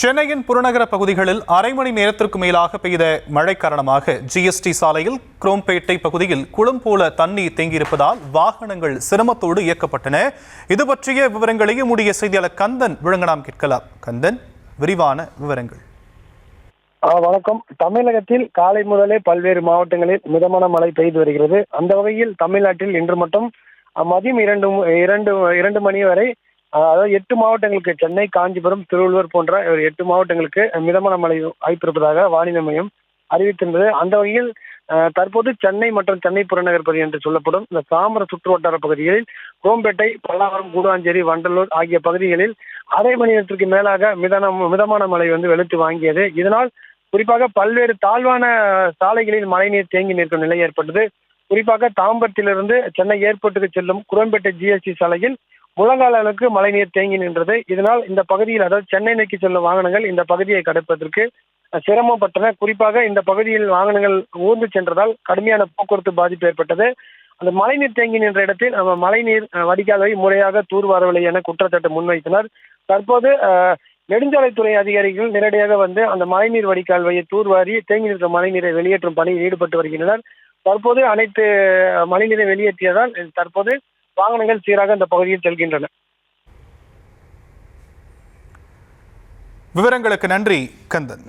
சென்னையின் புறநகர பகுதிகளில் அரை மணி நேரத்திற்கு மேலாக பெய்த மழை காரணமாக ஜிஎஸ்டி சாலையில் குரோம்பேட்டை பகுதியில் குளம் போல தண்ணீர் தேங்கியிருப்பதால் வாகனங்கள் சிரமத்தோடு இயக்கப்பட்டன. இது பற்றிய விவரங்களை நம்முடைய செய்தியாளர் கந்தன் விளங்கலாம் கேட்கலாம். கந்தன், விரிவான விவரங்கள். வணக்கம். தமிழகத்தில் காலை முதலே பல்வேறு மாவட்டங்களில் மிதமான மழை பெய்து வருகிறது. அந்த வகையில் தமிழ்நாட்டில் இன்று மட்டும் மதியம் இரண்டு மணி வரை, அதாவது 8 மாவட்டங்களுக்கு, சென்னை, காஞ்சிபுரம், திருவள்ளூர் போன்ற 8 மாவட்டங்களுக்கு மிதமான மழை வாய்ப்பிருப்பதாக வானிலை மையம் அறிவித்திருந்தது. அந்த வகையில் தற்போது சென்னை மற்றும் சென்னை புறநகர் பகுதி என்று சொல்லப்படும் இந்த தாம்பர சுற்று வட்டார பகுதிகளில் குரோம்பேட்டை, பல்லாவரம், கூடுவாஞ்சேரி, வண்டலூர் ஆகிய பகுதிகளில் அரை மணி நேரத்திற்கு மேலாக மிதமான மழை வெளுத்து வாங்கியது. இதனால் குறிப்பாக பல்வேறு தாழ்வான சாலைகளில் மழைநீர் தேங்கி நிற்கும் நிலை ஏற்பட்டது. குறிப்பாக தாம்பரத்திலிருந்து சென்னை ஏர்போர்ட்டுக்கு செல்லும் குரோம்பேட்டை ஜிஎஸ்டி சாலையில் முழங்கால் அளவுக்கு மழைநீர் தேங்கி நின்றது. இதனால் இந்த பகுதியில், அதாவது சென்னை நோக்கி செல்லும் வாகனங்கள் இந்த பகுதியை கடப்பதற்கு சிரமப்பட்டன. குறிப்பாக இந்த பகுதியில் வாகனங்கள் ஊர்ந்து சென்றதால் கடுமையான போக்குவரத்து பாதிப்பு ஏற்பட்டது. அந்த மழைநீர் தேங்கி நின்ற இடத்தில் மழைநீர் வடிகால்வை முறையாக தூர்வாரவில்லை என குற்றச்சாட்டு முன்வைத்தனர். தற்போது நெடுஞ்சாலைத்துறை அதிகாரிகள் நேரடியாக வந்து அந்த மழைநீர் வடிகால்வையை தூர்வாரி தேங்கி நிற்கிற மழைநீரை வெளியேற்றும் பணியில் ஈடுபட்டு வருகின்றனர். தற்போது அனைத்து மழைநீரை வெளியேற்றியதால் தற்போது வாகனங்கள் சீராக இந்த பகுதியில் செல்கின்றன. விவரங்களுக்கு நன்றி கந்தன்.